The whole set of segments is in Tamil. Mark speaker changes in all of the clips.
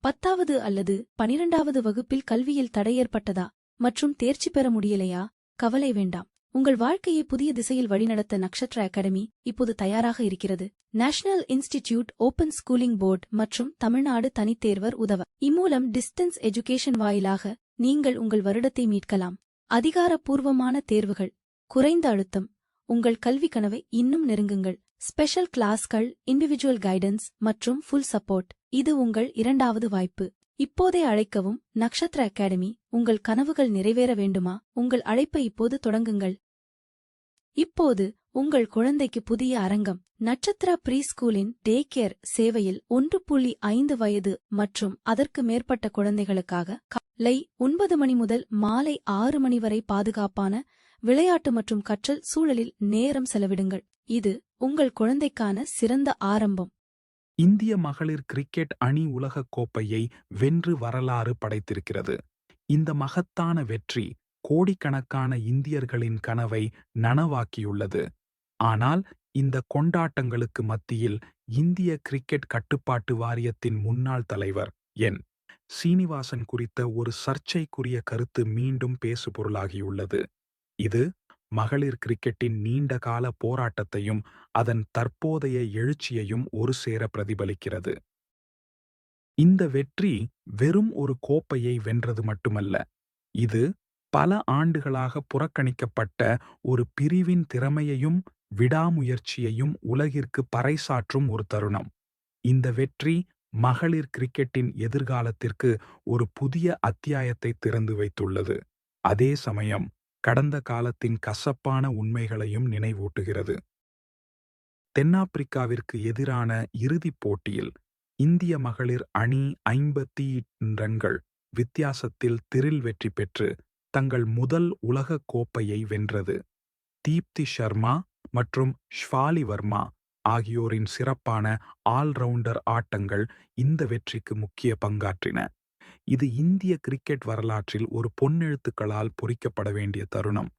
Speaker 1: 10வது அல்லது 12வது வகுப்பில் கல்வியில் தடை ஏற்பட்டதா மற்றும் தேர்ச்சி பெற முடியலையா? கவலை வேண்டாம். உங்கள் வாழ்க்கையை புதிய திசையில் வழிநடத்த நக்ஷத்ரா அகாடமி இப்போது தயாராக இருக்கிறது. National institute open schooling board மற்றும் தமிழ்நாடு தனித்தேர்வர் உதவ இம்மூலம் டிஸ்டன்ஸ் எஜுகேஷன் வாயிலாக நீங்கள் உங்கள் வருடத்தை மீட்கலாம். அதிகாரப்பூர்வமான தேர்வுகள், குறைந்த அழுத்தம், உங்கள் கல்வி கனவை இன்னும் நெருங்குங்கள். ஸ்பெஷல் கிளாஸ்கள், இண்டிவிஜுவல் கைடன்ஸ் மற்றும் ஃபுல் சப்போர்ட். இது உங்கள் இரண்டாவது வாய்ப்பு. இப்போதே அழைக்கவும். நக்ஷத்ரா அகாடமி. உங்கள் கனவுகள் நிறைவேற வேண்டுமா? உங்கள் அழைப்பை இப்போது தொடங்குங்கள். இப்போது உங்கள் குழந்தைக்கு புதிய அரங்கம். நட்சத்திரா ப்ரீ ஸ்கூலின் டே கேர் சேவையில் 1.5 வயது மற்றும் அதற்கு மேற்பட்ட குழந்தைகளுக்காக காலை 9 மணி முதல் மாலை 6 மணி வரை பாதுகாப்பான விளையாட்டு மற்றும் கற்றல் சூழலில் நேரம் செலவிடுங்கள். இது உங்கள் குழந்தைக்கான சிறந்த ஆரம்பம்.
Speaker 2: இந்திய மகளிர் கிரிக்கெட் அணி உலகக் கோப்பையை வென்று வரலாறு படைத்திருக்கிறது. இந்த மகத்தான வெற்றி கோடிக்கணக்கான இந்தியர்களின் கனவை நனவாக்கியுள்ளது. ஆனால் இந்த கொண்டாட்டங்களுக்கு மத்தியில் இந்திய கிரிக்கெட் கட்டுப்பாட்டு வாரியத்தின் முன்னாள் தலைவர் என். சீனிவாசன் குறித்த ஒரு சர்ச்சைக்குரிய கருத்து மீண்டும் பேசுபொருளாகியுள்ளது. இது மகளிர் கிரிக்கெட்டின் நீண்டகால போராட்டத்தையும் அதன் தற்போதைய எழுச்சியையும் ஒரு சேர பிரதிபலிக்கிறது. இந்த வெற்றி வெறும் ஒரு கோப்பையை வென்றது மட்டுமல்ல, இது பல ஆண்டுகளாக புறக்கணிக்கப்பட்ட ஒரு பிரிவின் திறமையையும் விடாமுயற்சியையும் உலகிற்கு பறைசாற்றும் ஒரு தருணம். இந்த வெற்றி மகளிர் கிரிக்கெட்டின் எதிர்காலத்திற்கு ஒரு புதிய அத்தியாயத்தை திறந்து வைத்துள்ளது. அதே சமயம் கடந்த காலத்தின் கசப்பான உண்மைகளையும் நினைவூட்டுகிறது. தென்னாப்பிரிக்காவிற்கு எதிரான இறுதிப் போட்டியில் இந்திய மகளிர் அணி 58 ரன்கள் வித்தியாசத்தில் திரில் வெற்றி பெற்று தங்கள் முதல் உலகக் கோப்பையை வென்றது. தீப்தி ஷர்மா மற்றும் ஷ்வாலி வர்மா ஆகியோரின் சிறப்பான ஆல்ரவுண்டர் ஆட்டங்கள் இந்த வெற்றிக்கு முக்கிய பங்காற்றின. இது இந்திய கிரிக்கெட் வரலாற்றில் ஒரு பொன்னெழுத்துக்களால் பொறிக்கப்பட வேண்டிய தருணம்.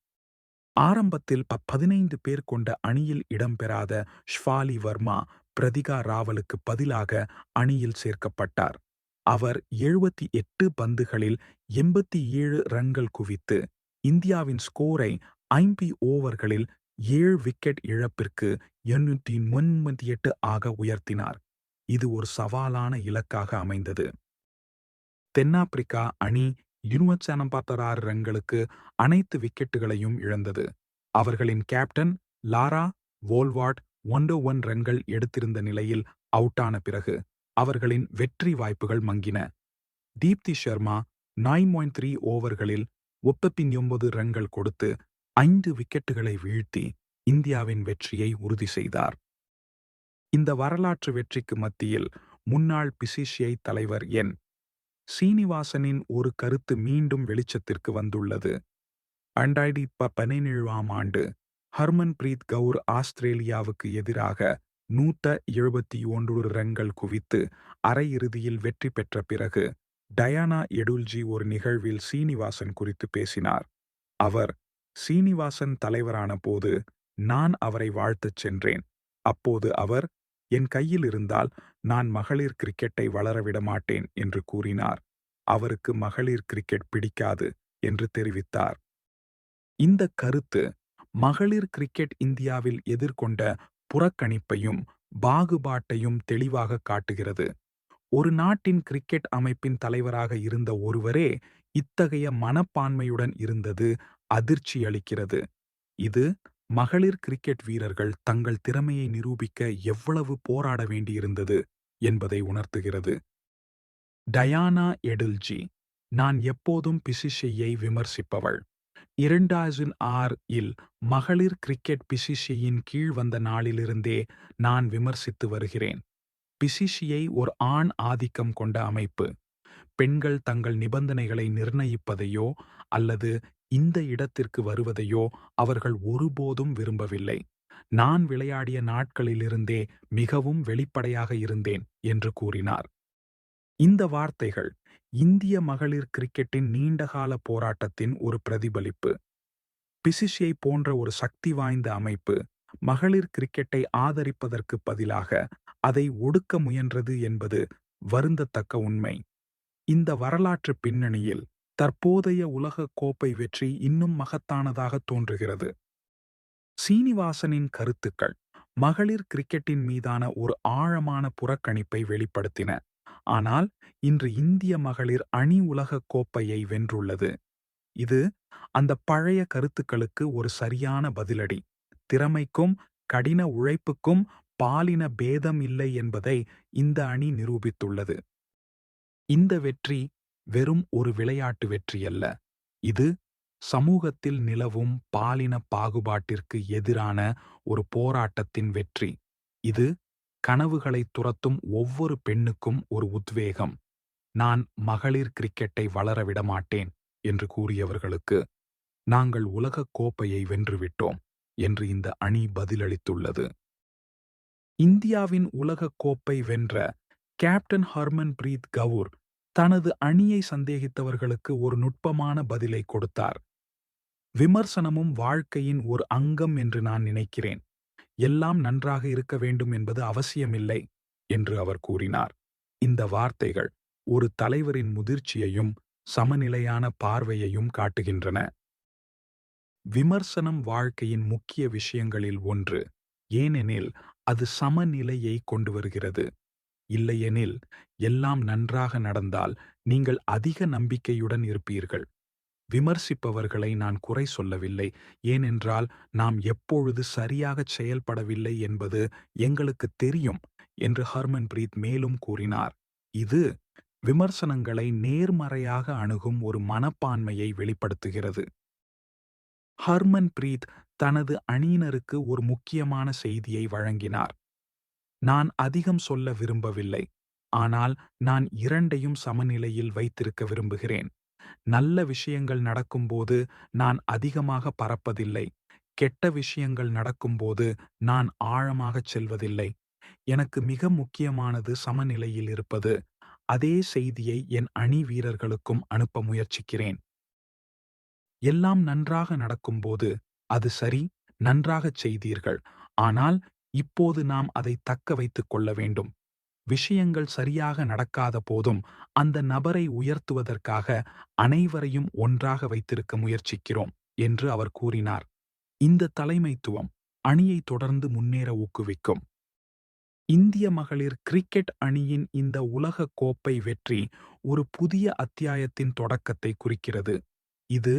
Speaker 2: ஆரம்பத்தில் 15 பேர் கொண்ட அணியில் இடம்பெறாத ஷ்வாலி வர்மா பிரதிகா ராவலுக்கு பதிலாக அணியில் சேர்க்கப்பட்டார். அவர் 78 பந்துகளில் 87 ரன்கள் குவித்து இந்தியாவின் ஸ்கோரை 50 ஓவர்களில் 7 விக்கெட் இழப்பிற்கு 898 ஆக உயர்த்தினார். இது ஒரு சவாலான இலக்காக அமைந்தது. தென்னாப்பிரிக்கா அணி 286 ரன்களுக்கு அனைத்து விக்கெட்டுகளையும் இழந்தது. அவர்களின் கேப்டன் லாரா வோல்வார்ட் 101 ரன்கள் எடுத்திருந்த நிலையில் அவுட்டான பிறகு அவர்களின் வெற்றி வாய்ப்புகள் மங்கின. தீப்தி ஷர்மா 9.3 ஓவர்களில் 39 ரன்கள் கொடுத்து 5 விக்கெட்டுகளை வீழ்த்தி இந்தியாவின் வெற்றியை உறுதி செய்தார். இந்த வரலாற்று வெற்றிக்கு மத்தியில் முன்னாள் பிசிசிஐ தலைவர் என். சீனிவாசனின் ஒரு கருத்து மீண்டும் வெளிச்சத்திற்கு வந்துள்ளது. 2017ஆம் ஆண்டு ஹர்மன்பிரீத் கவுர் ஆஸ்திரேலியாவுக்கு எதிராக 171 ரன்கள் குவித்து அரையிறுதியில் வெற்றி பெற்ற பிறகு டயானா எடுல்ஜி ஒரு நிகழ்வில் சீனிவாசன் குறித்து பேசினார். அவர், சீனிவாசன் தலைவரான போது நான் அவரை வாழ்த்தச் சென்றேன். அப்போது அவர், என் கையில் இருந்தால் நான் மகளிர் கிரிக்கெட்டை வளரவிட மாட்டேன் என்று கூறினார். அவருக்கு மகளிர் கிரிக்கெட் பிடிக்காது என்று தெரிவித்தார். இந்த கருத்து மகளிர் கிரிக்கெட் இந்தியாவில் எதிர்கொண்ட புறக்கணிப்பையும் பாகுபாட்டையும் தெளிவாக காட்டுகிறது. ஒரு நாட்டின் கிரிக்கெட் அமைப்பின் தலைவராக இருந்த ஒருவரே இத்தகைய மனப்பான்மையுடன் இருந்தது அதிர்ச்சியளிக்கிறது. இது மகளிர் கிரிக்கெட் வீரர்கள் தங்கள் திறமையை நிரூபிக்க எவ்வளவு போராட வேண்டியிருந்தது என்பதை உணர்த்துகிறது. டயானா எடுல்ஜி, நான் எப்போதும் பிசிசிஐயை விமர்சிப்பவள். 2006இல் மகளிர் கிரிக்கெட் பிசிசிஐயின் கீழ் வந்த நாளிலிருந்தே நான் விமர்சித்து வருகிறேன். பிசிசிஐ ஒரு ஆண் ஆதிக்கம் கொண்ட அமைப்பு. பெண்கள் தங்கள் நிபந்தனைகளை நிர்ணயிப்பதையோ அல்லது இந்த இடத்திற்கு வருவதையோ அவர்கள் ஒருபோதும் விரும்பவில்லை. நான் விளையாடிய நாட்களிலிருந்தே மிகவும் வெளிப்படையாக இருந்தேன் என்று கூறினார். இந்த வார்த்தைகள் இந்திய மகளிர் கிரிக்கெட்டின் நீண்டகால போராட்டத்தின் ஒரு பிரதிபலிப்பு. பிசிசிஐ போன்ற ஒரு சக்தி வாய்ந்த அமைப்பு மகளிர் கிரிக்கெட்டை ஆதரிப்பதற்கு பதிலாக அதை ஒடுக்க முயன்றது என்பது வருந்தத்தக்க உண்மை. இந்த வரலாற்று பின்னணியில் தற்போதைய உலகக் கோப்பை வெற்றி இன்னும் மகத்தானதாக தோன்றுகிறது. சீனிவாசனின் கருத்துக்கள் மகளிர் கிரிக்கெட்டின் மீதான ஒரு ஆழமான புறக்கணிப்பை வெளிப்படுத்தின. ஆனால் இன்று இந்திய மகளிர் அணி உலகக் கோப்பையை வென்றுள்ளது. இது அந்த பழைய கருத்துக்களுக்கு ஒரு சரியான பதிலடி. திறமைக்கும் கடின உழைப்புக்கும் பாலின பேதம் இல்லை என்பதை இந்த அணி நிரூபித்துள்ளது. இந்த வெற்றி வெறும் ஒரு விளையாட்டு வெற்றியல்ல. இது சமூகத்தில் நிலவும் பாலின பாகுபாட்டிற்கு எதிரான ஒரு போராட்டத்தின் வெற்றி. இது கனவுகளை துரத்தும் ஒவ்வொரு பெண்ணுக்கும் ஒரு உத்வேகம். நான் மகளிர் கிரிக்கெட்டை வளர விடமாட்டேன் என்று கூறியவர்களுக்கு நாங்கள் உலகக் கோப்பையை வென்றுவிட்டோம் என்று இந்த அணி பதிலளித்துள்ளது. இந்தியாவின் உலகக் கோப்பை வென்ற கேப்டன் ஹர்மன்பிரீத் கவுர் தனது அணியை சந்தேகித்தவர்களுக்கு ஒரு நுட்பமான பதிலை கொடுத்தார். விமர்சனமும் வாழ்க்கையின் ஒரு அங்கம் என்று நான் நினைக்கிறேன். எல்லாம் நன்றாக இருக்க வேண்டும் என்பது அவசியமில்லை என்று அவர் கூறினார். இந்த வார்த்தைகள் ஒரு தலைவரின் முதிர்ச்சியையும் சமநிலையான பார்வையையும் காட்டுகின்றன. விமர்சனம் வாழ்க்கையின் முக்கிய விஷயங்களில் ஒன்று, ஏனெனில் அது சமநிலையை கொண்டு வருகிறது. இல்லையெனில் எல்லாம் நன்றாக நடந்தால் நீங்கள் அதிக நம்பிக்கையுடன் இருப்பீர்கள். விமர்சிப்பவர்களை நான் குறை சொல்லவில்லை, ஏனென்றால் நாம் எப்பொழுது சரியாகச் செயல்படவில்லை என்பது எங்களுக்கு தெரியும் என்று ஹர்மன்பிரீத் மேலும் கூறினார். இது விமர்சனங்களை நேர்மறையாக அணுகும் ஒரு மனப்பான்மையை வெளிப்படுத்துகிறது. ஹர்மன்பிரீத் தனது அணியினருக்கு ஒரு முக்கியமான செய்தியை வழங்கினார். நான் அதிகம் சொல்ல விரும்பவில்லை, ஆனால் நான் இரண்டையும் சமநிலையில் வைத்திருக்க விரும்புகிறேன். நல்ல விஷயங்கள் நடக்கும்போது நான் அதிகமாக பறப்பதில்லை. கெட்ட விஷயங்கள் நடக்கும்போது நான் ஆழமாகச் செல்வதில்லை. எனக்கு மிக முக்கியமானது சமநிலையில் இருப்பது. அதே செய்தியை என் அணி வீரர்களுக்கும் அனுப்ப முயற்சிக்கிறேன். எல்லாம் நன்றாக நடக்கும்போது அது சரி, நன்றாகச் செய்தீர்கள். ஆனால் இப்போது நாம் அதை தக்க வைத்துக் கொள்ள வேண்டும். விஷயங்கள் சரியாக நடக்காத போதும் அந்த நபரை உயர்த்துவதற்காக அனைவரையும் ஒன்றாக வைத்திருக்க முயற்சிக்கிறோம் என்று அவர் கூறினார். இந்த தலைமைத்துவம் அணியை தொடர்ந்து முன்னேற ஊக்குவிக்கும். இந்திய மகளிர் கிரிக்கெட் அணியின் இந்த உலகக் கோப்பை வெற்றி ஒரு புதிய அத்தியாயத்தின் தொடக்கத்தை குறிக்கிறது. இது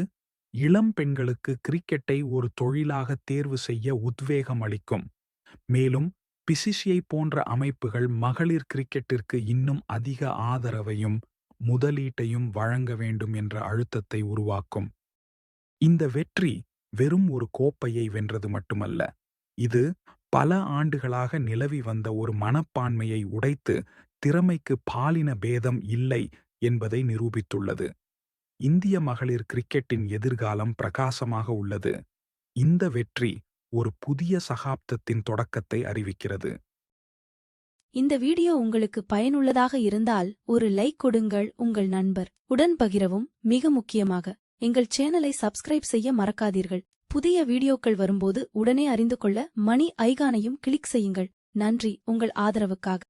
Speaker 2: இளம் பெண்களுக்கு கிரிக்கெட்டை ஒரு தொழிலாக தேர்வு செய்ய உத்வேகம் அளிக்கும். மேலும் பிசிசிஐ போன்ற அமைப்புகள் மகளிர் கிரிக்கெட்டிற்கு இன்னும் அதிக ஆதரவையும் முதலீட்டையும் வழங்க வேண்டும் என்ற அழுத்தத்தை உருவாக்கும். இந்த வெற்றி வெறும் ஒரு கோப்பையை வென்றது மட்டுமல்ல, இது பல ஆண்டுகளாக நிலவி வந்த ஒரு மனப்பான்மையை உடைத்து திறமைக்கு பாலின பேதம் இல்லை என்பதை நிரூபித்துள்ளது. இந்திய மகளிர் கிரிக்கெட்டின் எதிர்காலம் பிரகாசமாக உள்ளது. இந்த வெற்றி ஒரு புதிய சகாப்தத்தின் தொடக்கத்தை அறிவிக்கிறது.
Speaker 1: இந்த வீடியோ உங்களுக்கு பயனுள்ளதாக இருந்தால் ஒரு லைக் கொடுங்கள், உங்கள் நண்பர் உடன் பகிரவும். மிக முக்கியமாக எங்கள் சேனலை சப்ஸ்கிரைப் செய்ய மறக்காதீர்கள். புதிய வீடியோக்கள் வரும்போது உடனே அறிந்து கொள்ள மணி ஐகானையும் கிளிக் செய்யுங்கள். நன்றி உங்கள் ஆதரவுக்காக.